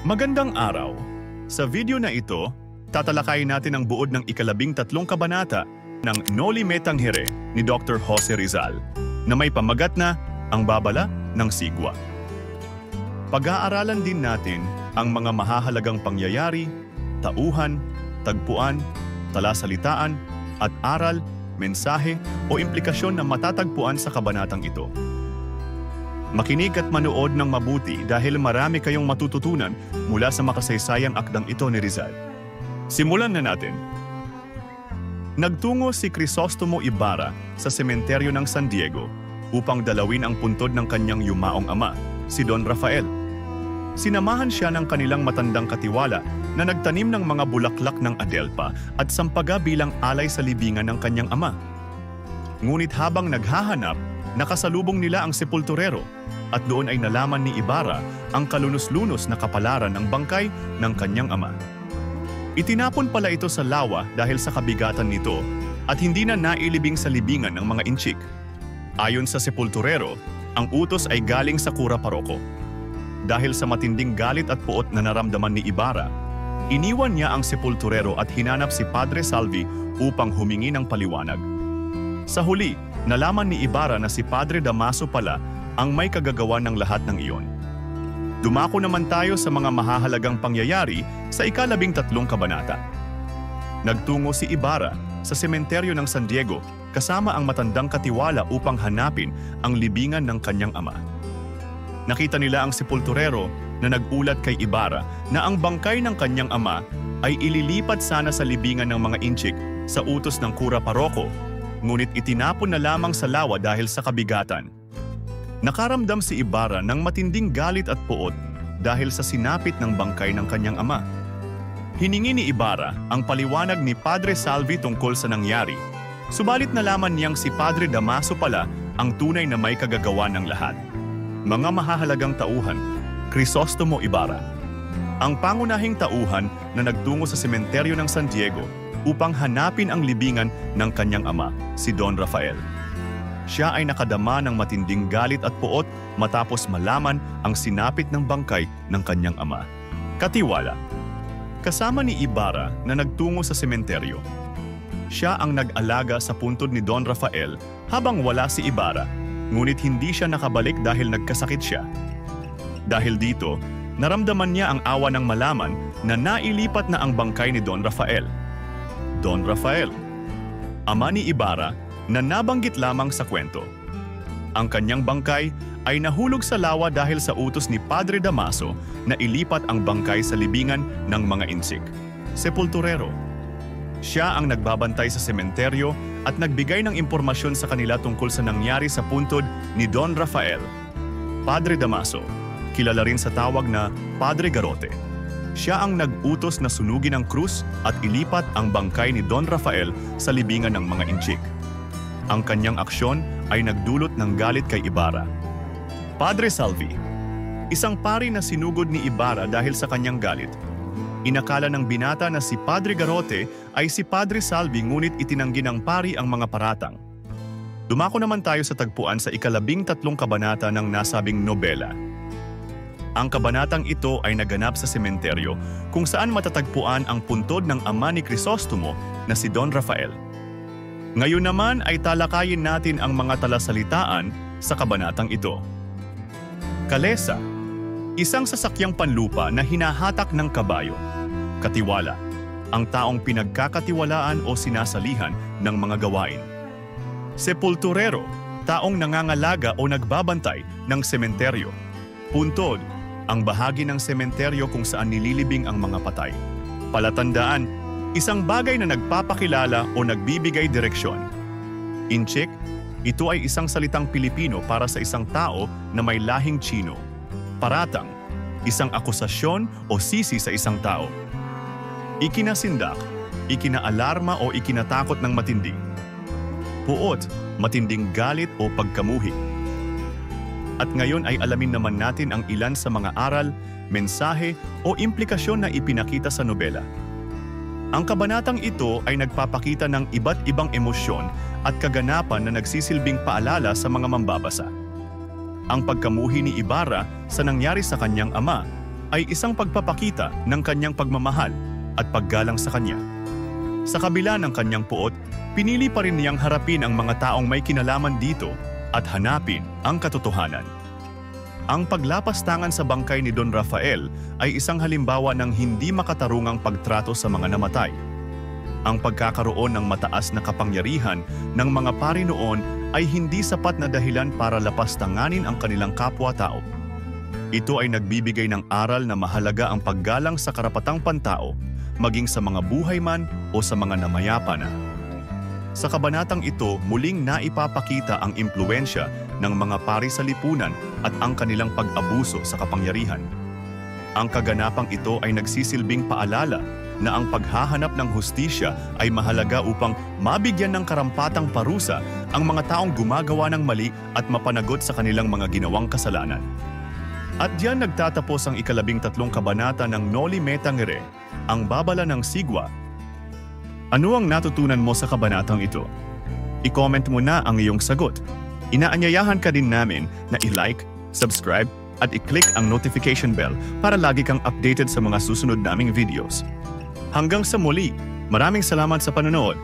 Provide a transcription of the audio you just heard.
Magandang araw! Sa video na ito, tatalakayin natin ang buod ng ika-13 kabanata ng Noli Me Tangere ni Dr. Jose Rizal na may pamagat na Ang Babala ng Sigwa. Pag-aaralan din natin ang mga mahahalagang pangyayari, tauhan, tagpuan, talasalitaan, at aral, mensahe o implikasyon na matatagpuan sa kabanatang ito. Makinig at manood ng mabuti dahil marami kayong matututunan mula sa makasaysayang akdang ito ni Rizal. Simulan na natin. Nagtungo si Crisostomo Ibarra sa sementeryo ng San Diego upang dalawin ang puntod ng kanyang yumaong ama, si Don Rafael. Sinamahan siya ng kanilang matandang katiwala na nagtanim ng mga bulaklak ng adelpa at sampaga bilang alay sa libingan ng kanyang ama. Ngunit habang naghahanap, nakasalubong nila ang sepulturero at doon ay nalaman ni Ibarra ang kalunos-lunos na kapalaran ng bangkay ng kanyang ama. Itinapon pala ito sa lawa dahil sa kabigatan nito at hindi na nailibing sa libingan ng mga inchik. Ayon sa sepulturero, ang utos ay galing sa kura paroko. Dahil sa matinding galit at puot na naramdaman ni Ibarra, iniwan niya ang sepulturero at hinanap si Padre Salvi upang humingi ng paliwanag. Sa huli, nalaman ni Ibarra na si Padre Damaso pala ang may kagagawa ng lahat ng iyon. Dumako naman tayo sa mga mahahalagang pangyayari sa ika-13 kabanata. Nagtungo si Ibarra sa sementeryo ng San Diego kasama ang matandang katiwala upang hanapin ang libingan ng kanyang ama. Nakita nila ang sepulturero na nag-ulat kay Ibarra na ang bangkay ng kanyang ama ay ililipat sana sa libingan ng mga inchik sa utos ng kura paroko, ngunit itinapon na lamang sa lawa dahil sa kabigatan. Nakaramdam si Ibarra ng matinding galit at puot dahil sa sinapit ng bangkay ng kanyang ama. Hiningi ni Ibarra ang paliwanag ni Padre Salvi tungkol sa nangyari, subalit nalaman niyang si Padre Damaso pala ang tunay na may kagagawa ng lahat. Mga mahahalagang tauhan, Crisostomo Ibarra. Ang pangunahing tauhan na nagtungo sa sementeryo ng San Diego upang hanapin ang libingan ng kanyang ama, si Don Rafael. Siya ay nakadama ng matinding galit at puot matapos malaman ang sinapit ng bangkay ng kanyang ama. Katiwala. Kasama ni Ibarra na nagtungo sa sementeryo. Siya ang nag-alaga sa puntod ni Don Rafael habang wala si Ibarra, ngunit hindi siya nakabalik dahil nagkasakit siya. Dahil dito, naramdaman niya ang awa ng malaman na nailipat na ang bangkay ni Don Rafael. Don Rafael, ama ni Ibarra na nabanggit lamang sa kwento. Ang kanyang bangkay ay nahulog sa lawa dahil sa utos ni Padre Damaso na ilipat ang bangkay sa libingan ng mga insik, sepulturero. Siya ang nagbabantay sa sementeryo at nagbigay ng impormasyon sa kanila tungkol sa nangyari sa puntod ni Don Rafael. Padre Damaso, kilala rin sa tawag na Padre Garrote. Siya ang nag-utos na sunugin ang krus at ilipat ang bangkay ni Don Rafael sa libingan ng mga inchik. Ang kanyang aksyon ay nagdulot ng galit kay Ibarra. Padre Salvi, isang pari na sinugod ni Ibarra dahil sa kanyang galit. Inakala ng binata na si Padre Garrote ay si Padre Salvi ngunit itinanggi ng pari ang mga paratang. Dumako naman tayo sa tagpuan sa ika-13 kabanata ng nasabing nobela. Ang kabanatang ito ay naganap sa sementeryo kung saan matatagpuan ang puntod ng ama ni Crisostomo na si Don Rafael. Ngayon naman ay talakayin natin ang mga talasalitaan sa kabanatang ito. Kalesa, isang sasakyang panlupa na hinahatak ng kabayo. Katiwala, ang taong pinagkakatiwalaan o sinasalihan ng mga gawain. Sepulturero, taong nangangalaga o nagbabantay ng sementeryo. Puntod, ang bahagi ng sementeryo kung saan nililibing ang mga patay. Palatandaan, isang bagay na nagpapakilala o nagbibigay direksyon. Inchik, ito ay isang salitang Pilipino para sa isang tao na may lahing Tsino. Paratang, isang akusasyon o sisi sa isang tao. Ikinasindak, ikinaalarma o ikinatakot ng matindi. Puot, matinding galit o pagkamuhi. At ngayon ay alamin naman natin ang ilan sa mga aral, mensahe o implikasyon na ipinakita sa nobela. Ang kabanatang ito ay nagpapakita ng iba't ibang emosyon at kaganapan na nagsisilbing paalala sa mga mambabasa. Ang pagkamuhi ni Ibarra sa nangyari sa kanyang ama, ay isang pagpapakita ng kanyang pagmamahal at paggalang sa kanya. Sa kabila ng kanyang puot, pinili pa rin niyang harapin ang mga taong may kinalaman dito at hanapin ang katotohanan. Ang paglapastangan sa bangkay ni Don Rafael ay isang halimbawa ng hindi makatarungang pagtrato sa mga namatay. Ang pagkakaroon ng mataas na kapangyarihan ng mga pari noon ay hindi sapat na dahilan para lapastanganin ang kanilang kapwa-tao. Ito ay nagbibigay ng aral na mahalaga ang paggalang sa karapatang pantao, maging sa mga buhay man o sa mga namayapa na. Sa kabanatang ito, muling naipapakita ang impluwensya ng mga pari sa lipunan at ang kanilang pag-abuso sa kapangyarihan. Ang kaganapang ito ay nagsisilbing paalala na ang paghahanap ng hustisya ay mahalaga upang mabigyan ng karampatang parusa ang mga taong gumagawa ng mali at mapanagot sa kanilang mga ginawang kasalanan. At diyan nagtatapos ang 13 kabanata ng Noli Me Tangere, ang babala ng sigwa. Ano ang natutunan mo sa kabanatang ito? I-comment mo na ang iyong sagot. Inaanyayahan ka din namin na i-like, subscribe, at i-click ang notification bell para lagi kang updated sa mga susunod naming videos. Hanggang sa muli, maraming salamat sa panonood.